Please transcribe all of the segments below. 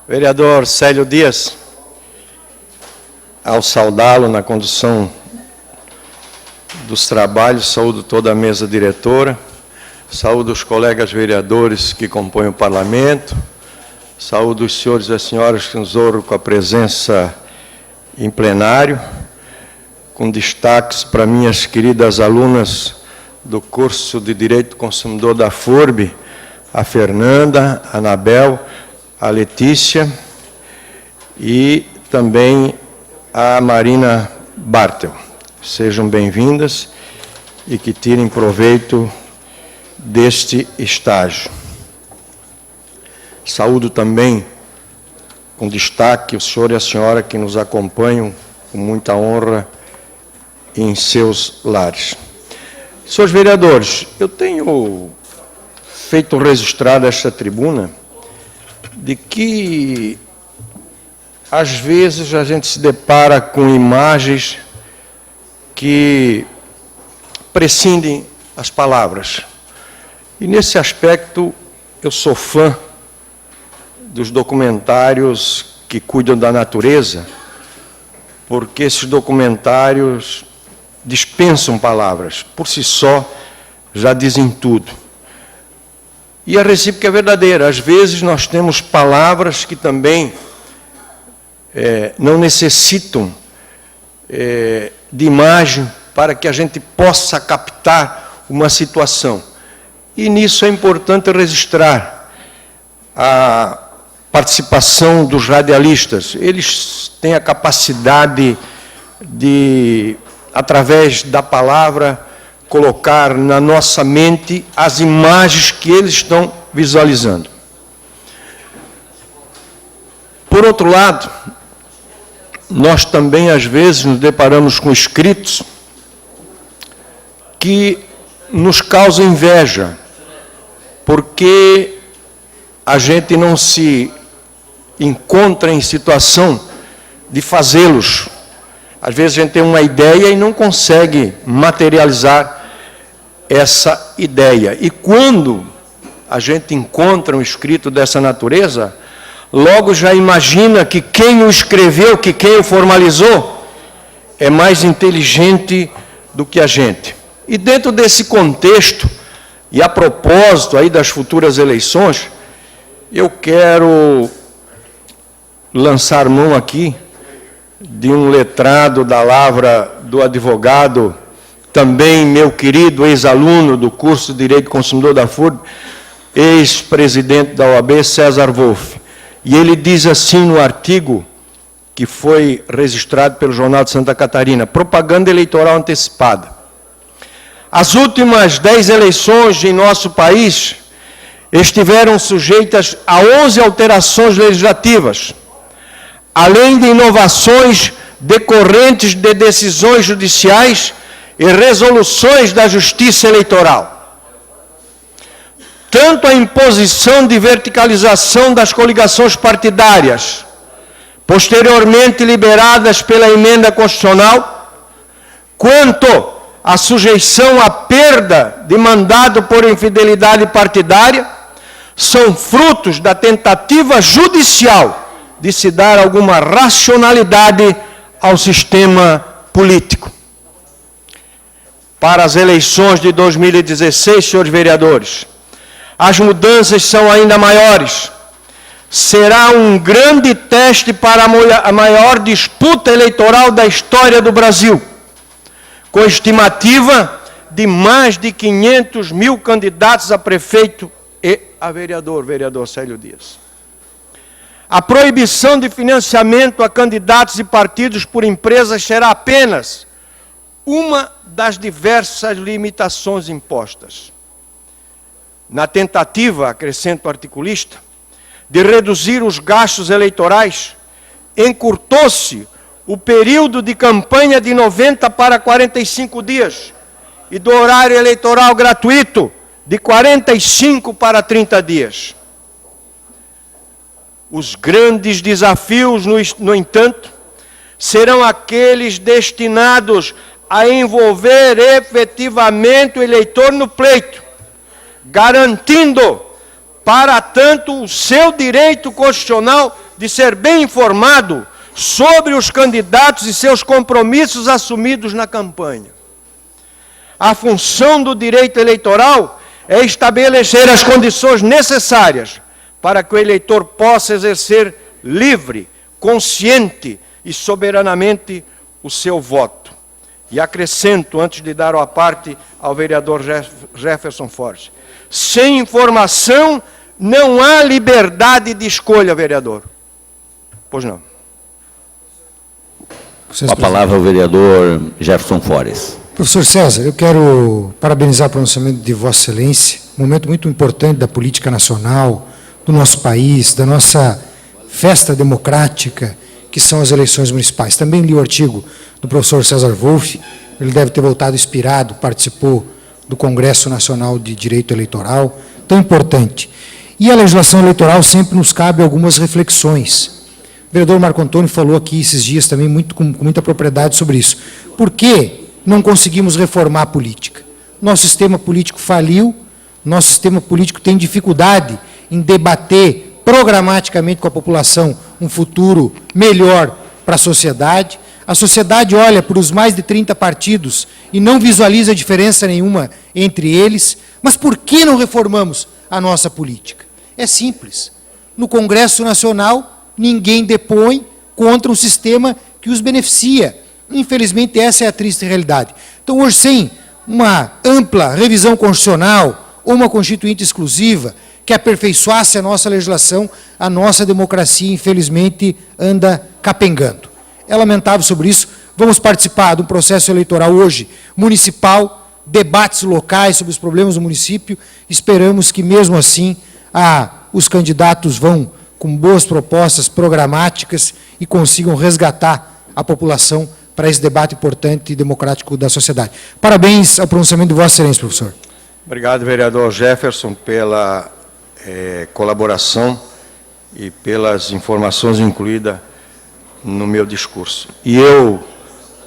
Vereador Célio Dias, ao saudá-lo na condução dos trabalhos, saúdo toda a mesa diretora, saúdo os colegas vereadores que compõem o Parlamento, saúdo os senhores e as senhoras que nos honram com a presença em plenário, com destaques para minhas queridas alunas do curso de Direito do Consumidor da FURB, a Fernanda, a Anabel, a Letícia e também a Marina Bartel. Sejam bem-vindas e que tirem proveito deste estágio. Saúdo também, com destaque, o senhor e a senhora que nos acompanham com muita honra em seus lares. Senhores vereadores, eu tenho feito registrar esta tribuna de que, às vezes, a gente se depara com imagens que prescindem as palavras. E, nesse aspecto, eu sou fã dos documentários que cuidam da natureza, porque esses documentários dispensam palavras. Por si só, já dizem tudo. E a recíproca é verdadeira. Às vezes nós temos palavras que também não necessitam de imagem para que a gente possa captar uma situação. E nisso é importante registrar a participação dos radialistas. Eles têm a capacidade de, através da palavra, colocar na nossa mente as imagens que eles estão visualizando. Por outro lado, nós também, às vezes, nos deparamos com escritos que nos causam inveja, porque a gente não se encontra em situação de fazê-los. Às vezes a gente tem uma ideia e não consegue materializar essa ideia. E quando a gente encontra um escrito dessa natureza, logo já imagina que quem o escreveu, que quem o formalizou, é mais inteligente do que a gente. E dentro desse contexto, e a propósito aí das futuras eleições, eu quero lançar mão aqui de um letrado da lavra do advogado, também meu querido ex-aluno do curso de Direito do Consumidor da FURB, ex-presidente da OAB, César Wolff. E ele diz assim no artigo que foi registrado pelo Jornal de Santa Catarina: propaganda eleitoral antecipada. As últimas 10 eleições em nosso país estiveram sujeitas a 11 alterações legislativas, além de inovações decorrentes de decisões judiciais e resoluções da Justiça Eleitoral. Tanto a imposição de verticalização das coligações partidárias, posteriormente liberadas pela emenda constitucional, quanto a sujeição à perda de mandado por infidelidade partidária, são frutos da tentativa judicial de se dar alguma racionalidade ao sistema político. Para as eleições de 2016, senhores vereadores, as mudanças são ainda maiores. Será um grande teste para a maior disputa eleitoral da história do Brasil, com estimativa de mais de 500 mil candidatos a prefeito e a vereador Célio Dias. A proibição de financiamento a candidatos e partidos por empresas será apenas uma das diversas limitações impostas. Na tentativa, acrescenta o articulista, de reduzir os gastos eleitorais, encurtou-se o período de campanha de 90 para 45 dias e do horário eleitoral gratuito de 45 para 30 dias. Os grandes desafios, no entanto, serão aqueles destinados a envolver efetivamente o eleitor no pleito, garantindo para tanto o seu direito constitucional de ser bem informado sobre os candidatos e seus compromissos assumidos na campanha. A função do direito eleitoral é estabelecer as condições necessárias para que o eleitor possa exercer livre, consciente e soberanamente o seu voto. E acrescento, antes de dar a parte ao vereador Jefferson Fortes, sem informação não há liberdade de escolha, vereador. Pois não. Com a palavra o vereador Jefferson Fortes. Professor César, eu quero parabenizar o pronunciamento de Vossa Excelência, um momento muito importante da política nacional, do nosso país, da nossa festa democrática, que são as eleições municipais. Também li o artigo do professor César Wolff, ele deve ter voltado inspirado, participou do Congresso Nacional de Direito Eleitoral, tão importante. E a legislação eleitoral sempre nos cabe algumas reflexões. O vereador Marco Antônio falou aqui esses dias também com muita propriedade sobre isso. Por que não conseguimos reformar a política? Nosso sistema político faliu, nosso sistema político tem dificuldade em debater programaticamente com a população um futuro melhor para a sociedade. A sociedade olha para os mais de 30 partidos e não visualiza diferença nenhuma entre eles. Mas por que não reformamos a nossa política? É simples. No Congresso Nacional, ninguém depõe contra um sistema que os beneficia. Infelizmente, essa é a triste realidade. Então, hoje, sem uma ampla revisão constitucional ou uma constituinte exclusiva que aperfeiçoasse a nossa legislação, a nossa democracia, infelizmente, anda capengando. É lamentável sobre isso. Vamos participar do processo eleitoral hoje, municipal, debates locais sobre os problemas do município. Esperamos que, mesmo assim, os candidatos vão com boas propostas programáticas e consigam resgatar a população para esse debate importante e democrático da sociedade. Parabéns ao pronunciamento de Vossa Excelência, professor. Obrigado, vereador Jefferson, pela colaboração e pelas informações incluídas no meu discurso. E eu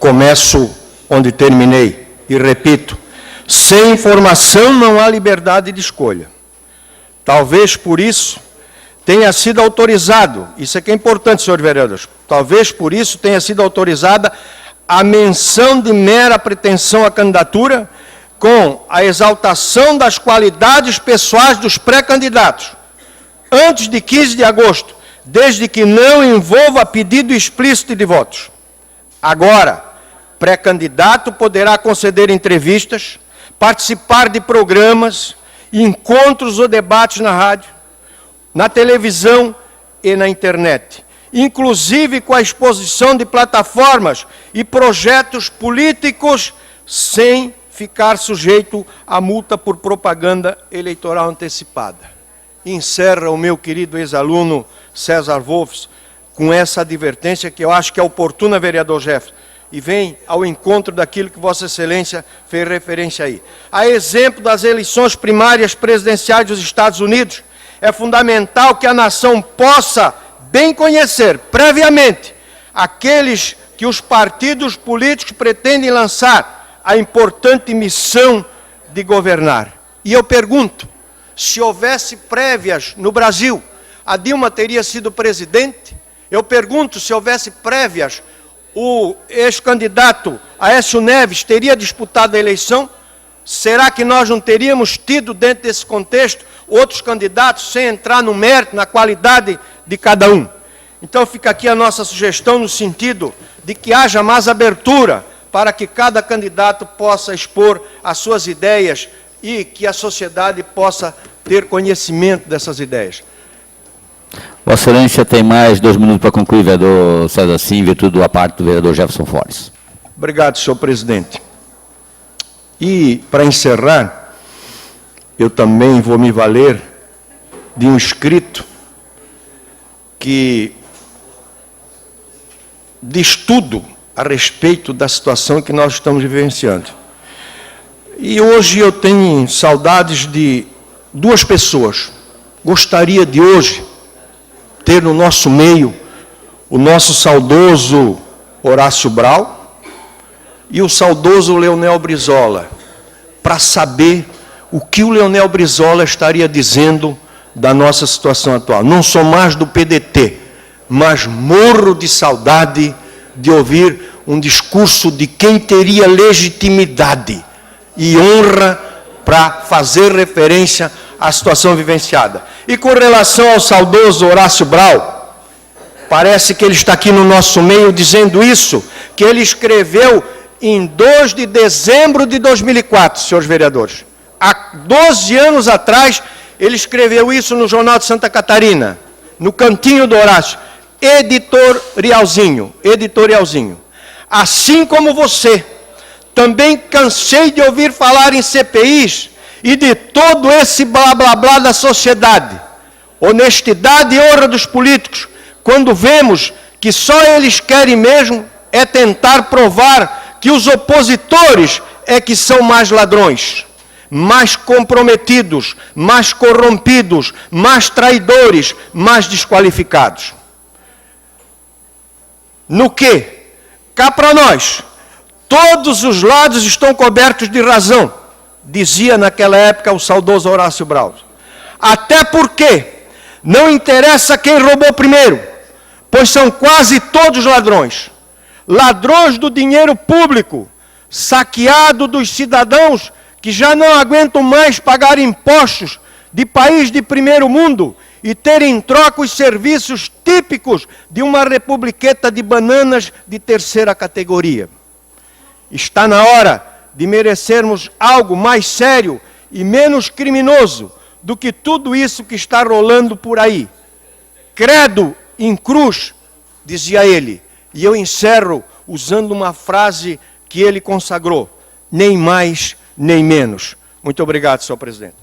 começo onde terminei e repito, sem informação não há liberdade de escolha. Talvez por isso tenha sido autorizado, isso aqui é importante, senhor vereador, talvez por isso tenha sido autorizada a menção de mera pretensão à candidatura com a exaltação das qualidades pessoais dos pré-candidatos, antes de 15 de agosto, desde que não envolva pedido explícito de votos. Agora, pré-candidato poderá conceder entrevistas, participar de programas, encontros ou debates na rádio, na televisão e na internet, inclusive com a exposição de plataformas e projetos políticos sem ficar sujeito a multa por propaganda eleitoral antecipada. Encerra o meu querido ex-aluno César Wolff com essa advertência que eu acho que é oportuna, vereador Jefferson, e vem ao encontro daquilo que Vossa Excelência fez referência aí. A exemplo das eleições primárias presidenciais dos Estados Unidos, é fundamental que a nação possa bem conhecer previamente aqueles que os partidos políticos pretendem lançar a importante missão de governar. E eu pergunto, se houvesse prévias no Brasil, a Dilma teria sido presidente? Eu pergunto, se houvesse prévias, o ex-candidato Aécio Neves teria disputado a eleição? Será que nós não teríamos tido, dentro desse contexto, outros candidatos, sem entrar no mérito, na qualidade de cada um? Então fica aqui a nossa sugestão no sentido de que haja mais abertura para que cada candidato possa expor as suas ideias e que a sociedade possa ter conhecimento dessas ideias. Vossa Excelência tem mais 2 minutos para concluir, vereador César Sim, em virtude da parte do vereador Jefferson Fortes. Obrigado, senhor presidente. E, para encerrar, eu também vou me valer de um escrito que diz tudo a respeito da situação que nós estamos vivenciando. E hoje eu tenho saudades de 2 pessoas. Gostaria de hoje ter no nosso meio o nosso saudoso Horácio Brau e o saudoso Leonel Brizola, para saber o que o Leonel Brizola estaria dizendo da nossa situação atual. Não sou mais do PDT, mas morro de saudade de ouvir um discurso de quem teria legitimidade e honra para fazer referência à situação vivenciada. E com relação ao saudoso Horácio Brau, parece que ele está aqui no nosso meio dizendo isso, que ele escreveu em 2 de dezembro de 2004, senhores vereadores. Há 12 anos atrás, ele escreveu isso no Jornal de Santa Catarina, no cantinho do Horácio, editorialzinho. Assim como você, também cansei de ouvir falar em CPIs e de todo esse blá blá blá da sociedade. Honestidade e honra dos políticos, quando vemos que só eles querem mesmo é tentar provar que os opositores é que são mais ladrões, mais comprometidos, mais corrompidos, mais traidores, mais desqualificados. No que? Cá para nós, todos os lados estão cobertos de razão, dizia naquela época o saudoso Horácio Brau. Até porque não interessa quem roubou primeiro, pois são quase todos ladrões. Ladrões do dinheiro público, saqueado dos cidadãos que já não aguentam mais pagar impostos de país de primeiro mundo e ter em troca os serviços típicos de uma republiqueta de bananas de terceira categoria. Está na hora de merecermos algo mais sério e menos criminoso do que tudo isso que está rolando por aí. Credo em cruz, dizia ele, e eu encerro usando uma frase que ele consagrou, nem mais nem menos. Muito obrigado, senhor presidente.